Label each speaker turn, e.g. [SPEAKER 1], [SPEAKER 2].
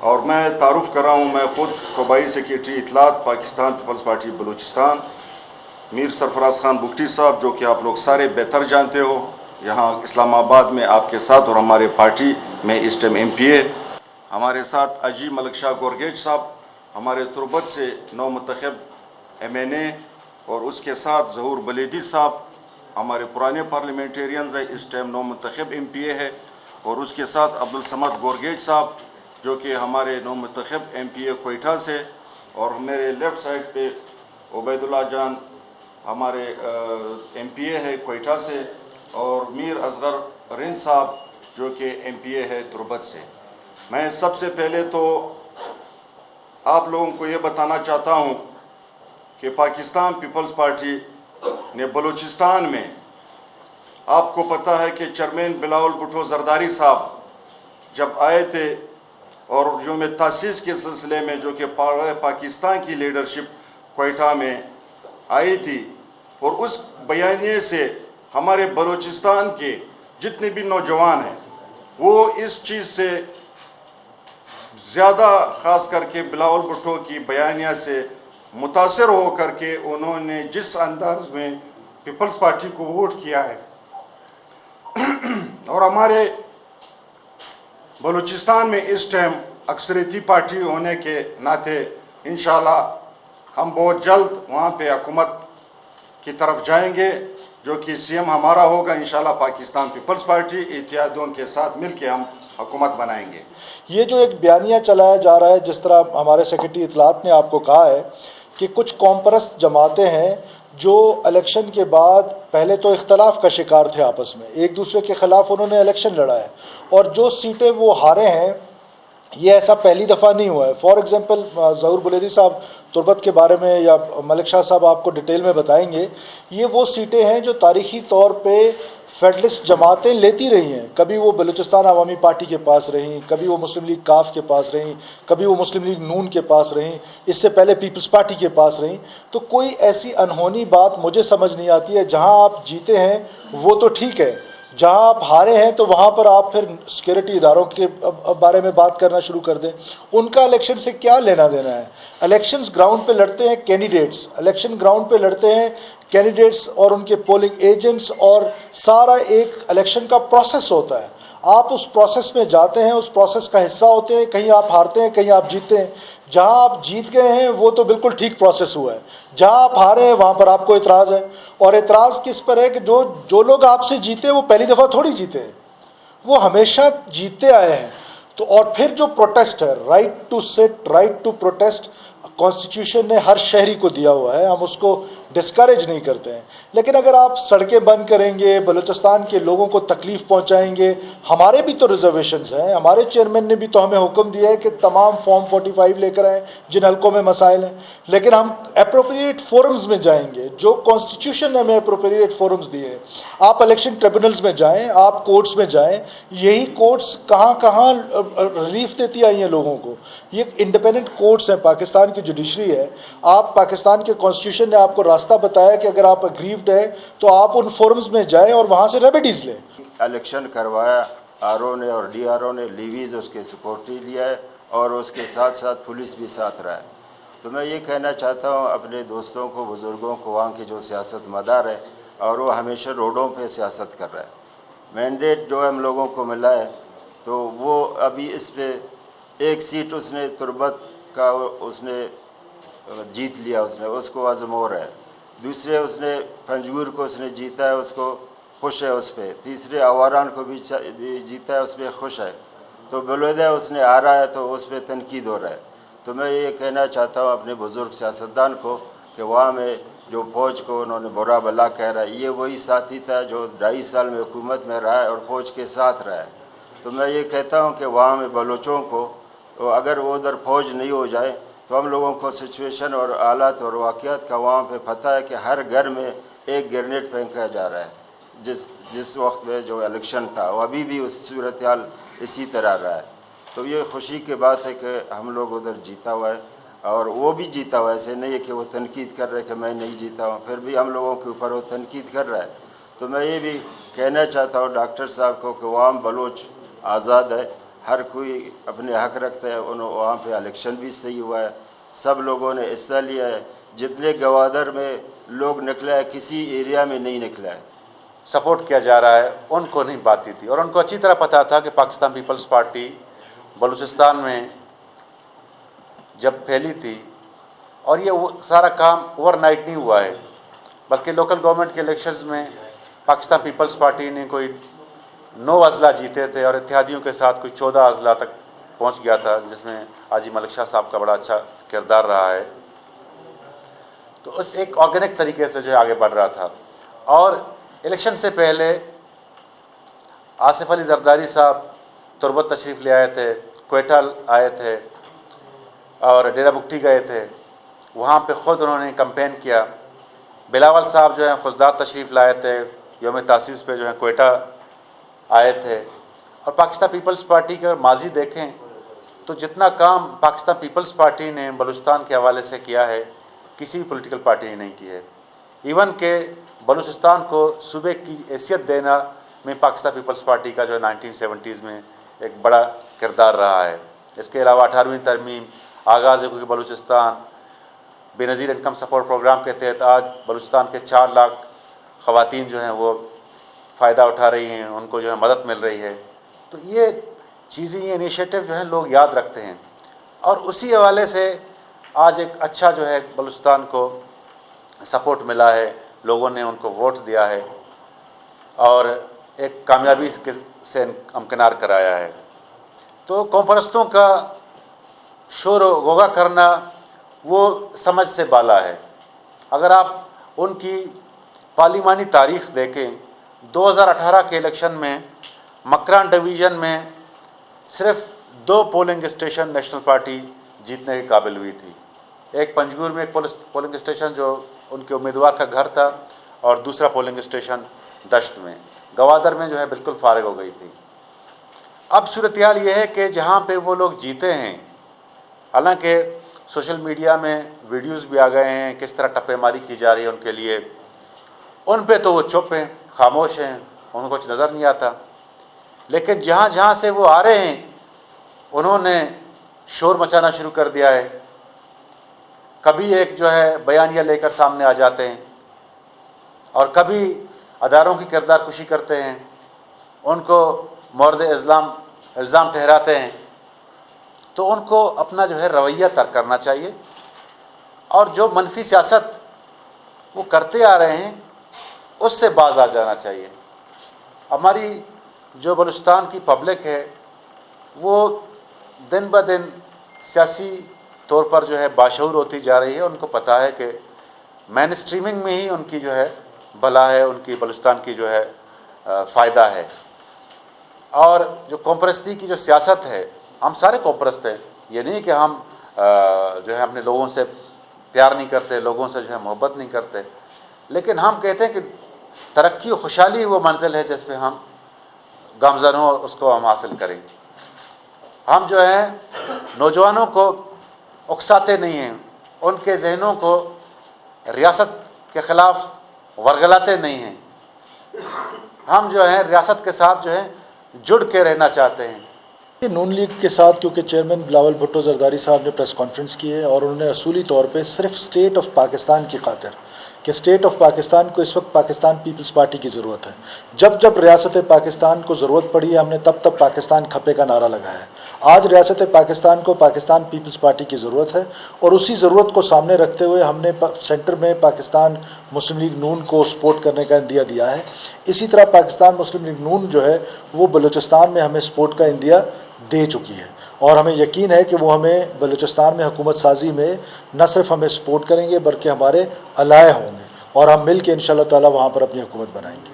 [SPEAKER 1] اور میں تعارف کر رہا ہوں، میں خود صوبائی سیکریٹری اطلاعات پاکستان پیپلز پارٹی بلوچستان میر سرفراز خان بگٹی صاحب، جو کہ آپ لوگ سارے بہتر جانتے ہو، یہاں اسلام آباد میں آپ کے ساتھ اور ہمارے پارٹی میں اس ٹائم MP ہے۔ ہمارے ساتھ اجی ملک شاہ گورگیج صاحب ہمارے تربت سے نو منتخب MNA، اور اس کے ساتھ ظہور بلیدی صاحب ہمارے پرانے پارلیمنٹیرینز ہیں، اس ٹائم نو منتخب MPA ہے، اور اس کے ساتھ عبدالصمد گورگیج صاحب جو کہ ہمارے نو منتخب MPA کوئٹہ سے، اور میرے لیفٹ سائڈ پہ عبید اللہ جان ہمارے MPA ہے کوئٹہ سے، اور میر اصغر رند صاحب جو کہ MPA ہے تربت سے۔ میں سب سے پہلے تو آپ لوگوں کو یہ بتانا چاہتا ہوں کہ پاکستان پیپلز پارٹی نے بلوچستان میں، آپ کو پتہ ہے کہ چیئرمین بلاول بھٹو زرداری صاحب جب آئے تھے اور جو میں تاسیس کے سلسلے میں جو کہ پاکستان کی لیڈرشپ کوئٹہ میں آئی تھی، اور اس بیانیے سے ہمارے بلوچستان کے جتنے بھی نوجوان ہیں وہ اس چیز سے زیادہ، خاص کر کے بلاول بھٹو کی بیانیہ سے متاثر ہو کر کے انہوں نے جس انداز میں پیپلز پارٹی کو ووٹ کیا ہے، اور ہمارے بلوچستان میں اس ٹائم اکثریتی پارٹی ہونے کے ناطے انشاءاللہ ہم بہت جلد وہاں پہ حکومت کی طرف جائیں گے، جو کہ CM ہمارا ہوگا انشاءاللہ پاکستان پیپلز پارٹی، اتحادیوں کے ساتھ مل کے ہم حکومت بنائیں گے۔
[SPEAKER 2] یہ جو ایک بیانیہ چلایا جا رہا ہے، جس طرح ہمارے سیکریٹری اطلاعات نے آپ کو کہا ہے کہ کچھ قوم پرست جماعتیں ہیں جو الیکشن کے بعد پہلے تو اختلاف کا شکار تھے، آپس میں ایک دوسرے کے خلاف انہوں نے الیکشن لڑا ہے، اور جو سیٹیں وہ ہارے ہیں یہ ایسا پہلی دفعہ نہیں ہوا ہے۔ فار ایگزامپل ظہور بلیدی صاحب تربت کے بارے میں یا ملک شاہ صاحب آپ کو ڈیٹیل میں بتائیں گے، یہ وہ سیٹیں ہیں جو تاریخی طور پہ فیڈرلسٹ جماعتیں لیتی رہی ہیں، کبھی وہ بلوچستان عوامی پارٹی کے پاس رہیں، کبھی وہ مسلم لیگ کاف کے پاس رہیں، کبھی وہ مسلم لیگ نون کے پاس رہیں، اس سے پہلے پیپلز پارٹی کے پاس رہیں۔ تو کوئی ایسی انہونی بات مجھے سمجھ نہیں آتی ہے، جہاں آپ جیتے ہیں وہ تو ٹھیک ہے، جہاں آپ ہارے ہیں تو وہاں پر آپ پھر سیکورٹی اداروں کے بارے میں بات کرنا شروع کر دیں۔ ان کا الیکشن سے کیا لینا دینا ہے؟ الیکشنز گراؤنڈ پہ لڑتے ہیں کینڈیڈیٹس، الیکشن گراؤنڈ پہ لڑتے ہیں کینڈیڈیٹس اور ان کے پولنگ ایجنٹس، اور سارا ایک الیکشن کا پروسیس ہوتا ہے۔ آپ اس پروسیس میں جاتے ہیں، اس پروسیس کا حصہ ہوتے ہیں، کہیں آپ ہارتے ہیں کہیں آپ جیتتے ہیں۔ جہاں آپ جیت گئے ہیں وہ تو بالکل ٹھیک پروسیس ہوا ہے، جہاں آپ ہارے ہیں وہاں پر آپ کو اعتراض ہے، اور اعتراض کس پر ہے کہ جو لوگ آپ سے جیتے وہ پہلی دفعہ تھوڑی جیتے ہیں، وہ ہمیشہ جیتتے آئے ہیں۔ تو اور پھر جو پروٹیسٹ ہے، right to sit, right to protest, constitution نے ہر شہری کو دیا ہوا ہے، ہم اس کو ڈسکریج نہیں کرتے ہیں، لیکن اگر آپ سڑکیں بند کریں گے، بلوچستان کے لوگوں کو تکلیف پہنچائیں گے، ہمارے بھی تو ریزرویشنز ہیں، ہمارے چیئرمین نے بھی تو ہمیں حکم دیا ہے کہ تمام فارم 45 لے کر آئیں جن حلقوں میں مسائل ہیں، لیکن ہم اپروپریٹ فورمز میں جائیں گے، جو کانسٹیٹیوشن نے ہمیں اپروپریٹ فورمز دیے ہیں۔ آپ الیکشن ٹریبونلز میں جائیں، آپ کورٹس میں جائیں، یہی کورٹس کہاں کہاں ریلیف دیتی آئی ہیں لوگوں کو۔ یہ انڈیپینڈنٹ کورٹس ہیں، پاکستان کی جوڈیشری ہے۔ آپ پاکستان کے کانسٹیٹیوشن نے آپ کو راستہ بتایا کہ اگر آپ اگریوڈ ہیں تو آپ ان فورمز میں جائیں اور وہاں سے ریمیڈیز لیں۔
[SPEAKER 3] الیکشن کروایا RO نے اور DRO نے، لیویز اس کے سیکورٹی لیا ہے، اور اس کے ساتھ ساتھ پولیس بھی ساتھ رہا ہے۔ تو میں یہ کہنا چاہتا ہوں اپنے دوستوں کو، بزرگوں کو، وہاں کے جو سیاست مدار ہے اور وہ ہمیشہ روڈوں پہ سیاست کر رہا ہے، مینڈیٹ جو ہم لوگوں کو ملا ہے تو وہ ابھی اس پہ ایک سیٹ اس نے تربت کا اس نے جیت لیا، اس کو عزم ہو رہا ہے، دوسرے اس نے پنجگور کو اس نے جیتا ہے، اس کو خوش ہے اس پہ، تیسرے آواران کو بھی جیتا ہے، اس پہ خوش ہے، تو بلودہ اس نے آ رہا ہے تو اس پہ تنقید ہو رہا ہے۔ تو میں یہ کہنا چاہتا ہوں اپنے بزرگ سیاستدان کو کہ وہاں میں جو فوج کو انہوں نے برا بلا کہہ رہا ہے، یہ وہی ساتھی تھا جو 2.5 سال میں حکومت میں رہا ہے اور فوج کے ساتھ رہا ہے۔ تو میں یہ کہتا ہوں کہ وہاں میں بلوچوں کو اگر وہ ادھر فوج نہیں ہو جائے تو ہم لوگوں کو سچویشن اور حالات اور واقعات کا وہاں پہ پتہ ہے کہ ہر گھر میں ایک گرینیڈ پھینکا جا رہا ہے۔ جس وقت میں جو الیکشن تھا وہ ابھی بھی اس صورتحال اسی طرح رہا ہے۔ تو یہ خوشی کی بات ہے کہ ہم لوگ ادھر جیتا ہوا ہے، اور وہ بھی جیتا ہوا ہے، ایسے نہیں ہے کہ وہ تنقید کر رہے کہ میں نہیں جیتا ہوں، پھر بھی ہم لوگوں کے اوپر وہ تنقید کر رہا ہے۔ تو میں یہ بھی کہنا چاہتا ہوں ڈاکٹر صاحب کو کہ وہ عام بلوچ آزاد ہے، ہر کوئی اپنے حق رکھتا ہے. وہاں پہ الیکشن بھی صحیح ہوا ہے, سب لوگوں نے حصہ لیا ہے. جتنے گوادر میں لوگ نکلا ہے کسی ایریا میں نہیں نکلا ہے.
[SPEAKER 4] سپورٹ کیا جا رہا ہے ان کو نہیں باتی تھی, اور ان کو اچھی طرح پتہ تھا کہ پاکستان پیپلز پارٹی بلوچستان میں جب پھیلی تھی, اور یہ سارا کام اوور نائٹ نہیں ہوا ہے, بلکہ لوکل گورنمنٹ کے الیکشنز میں پاکستان پیپلز پارٹی نے کوئی 9 اضلاع جیتے تھے, اور اتحادیوں کے ساتھ کوئی 14 اضلاع تک پہنچ گیا تھا, جس میں حاجی ملک شاہ صاحب کا بڑا اچھا کردار رہا ہے. تو اس ایک آرگینک طریقے سے جو ہے آگے بڑھ رہا تھا. اور الیکشن سے پہلے آصف علی زرداری صاحب تربت تشریف لے آئے تھے, کوئٹہ آئے تھے, اور ڈیرہ بگٹی گئے تھے, وہاں پہ خود انہوں نے کمپین کیا. بلاول صاحب جو ہیں خضدار تشریف لائے تھے, یوم تاسیس پہ جو ہے کوئٹہ آئے تھے. اور پاکستان پیپلز پارٹی کے ماضی دیکھیں تو جتنا کام پاکستان پیپلز پارٹی نے بلوچستان کے حوالے سے کیا ہے کسی بھی پولیٹیکل پارٹی نے نہیں کی ہے. ایون کہ بلوچستان کو صوبے کی حیثیت دینا میں پاکستان پیپلز پارٹی کا جو ہے 1970s میں ایک بڑا کردار رہا ہے. اس کے علاوہ 18ویں ترمیم, آغاز حقوق بلوچستان, بے نظیر انکم سپورٹ پروگرام کے تحت آج بلوچستان کے 4 لاکھ خواتین جو ہیں وہ فائدہ اٹھا رہی ہیں, ان کو جو ہے مدد مل رہی ہے. تو یہ چیزیں, یہ انیشیٹو جو ہیں لوگ یاد رکھتے ہیں, اور اسی حوالے سے آج ایک اچھا جو ہے بلوچستان کو سپورٹ ملا ہے, لوگوں نے ان کو ووٹ دیا ہے, اور ایک کامیابی سے امکنار کرایا ہے. تو قوم پرستوں کا شور و غوغا کرنا وہ سمجھ سے بالا ہے. اگر آپ ان کی پارلیمانی تاریخ دیکھیں, 2018 کے الیکشن میں مکران ڈویژن میں صرف 2 پولنگ اسٹیشن نیشنل پارٹی جیتنے کے قابل ہوئی تھی. ایک پنجگور میں ایک پولنگ اسٹیشن جو ان کے امیدوار کا گھر تھا, اور دوسرا پولنگ اسٹیشن دشت میں. گوادر میں جو ہے بالکل فارغ ہو گئی تھی. اب صورتحال یہ ہے کہ جہاں پہ وہ لوگ جیتے ہیں, حالانکہ سوشل میڈیا میں ویڈیوز بھی آ گئے ہیں کس طرح ٹپے ماری کی جا رہی ہے ان کے لیے, ان پہ تو وہ چپ ہیں, خاموش ہیں, ان کو کچھ نظر نہیں آتا. لیکن جہاں جہاں سے وہ آ رہے ہیں انہوں نے شور مچانا شروع کر دیا ہے. کبھی ایک جو ہے بیانیہ لے کر سامنے آ جاتے ہیں, اور کبھی اداروں کی کردار کشی کرتے ہیں, ان کو مورد الزام ٹھہراتے ہیں. تو ان کو اپنا جو ہے رویہ ترک کرنا چاہیے, اور جو منفی سیاست وہ کرتے آ رہے ہیں اس سے باز آ جانا چاہیے. ہماری جو بلوچستان کی پبلک ہے وہ دن بہ دن سیاسی طور پر جو ہے باشعور ہوتی جا رہی ہے. ان کو پتہ ہے کہ مین اسٹریمنگ میں ہی ان کی جو ہے بھلا ہے, ان کی بلوچستان کی جو ہے فائدہ ہے. اور جو قوم پرستی کی جو سیاست ہے, ہم سارے قوم پرست ہیں, یہ نہیں کہ ہم جو ہے اپنے لوگوں سے پیار نہیں کرتے, لوگوں سے جو ہے محبت نہیں کرتے, لیکن ہم کہتے ہیں کہ ترقی و خوشحالی وہ منزل ہے جس پہ ہم گامزن ہوں, اور اس کو ہم حاصل کریں. ہم جو ہیں نوجوانوں کو اکساتے نہیں ہیں, ان کے ذہنوں کو ریاست کے خلاف ورگلاتے نہیں ہیں. ہم جو ہیں ریاست کے ساتھ جو ہے جڑ کے رہنا چاہتے ہیں.
[SPEAKER 2] نون لیگ کے ساتھ کیونکہ چیئرمین بلاول بھٹو زرداری صاحب نے پریس کانفرنس کی ہے, اور انہوں نے اصولی طور پہ صرف اسٹیٹ آف پاکستان کی خاطر کہ اسٹیٹ آف پاکستان کو اس وقت پاکستان پیپلز پارٹی کی ضرورت ہے, جب جب ریاست پاکستان کو ضرورت پڑی ہے ہم نے تب تب پاکستان کھپے کا نعرہ لگایا ہے. آج ریاست پاکستان کو پاکستان پیپلز پارٹی کی ضرورت ہے, اور اسی ضرورت کو سامنے رکھتے ہوئے ہم نے سینٹر میں پاکستان مسلم لیگ نون کو سپورٹ کرنے کا عندیہ دیا ہے. اسی طرح پاکستان مسلم لیگ نون جو ہے وہ بلوچستان میں ہمیں سپورٹ کا عندیہ دے چکی ہے, اور ہمیں یقین ہے کہ وہ ہمیں بلوچستان میں حکومت سازی میں نہ صرف ہمیں سپورٹ کریں گے بلکہ ہمارے الائے ہوں گے, اور ہم مل کے انشاءاللہ تعالی وہاں پر اپنی حکومت بنائیں گے.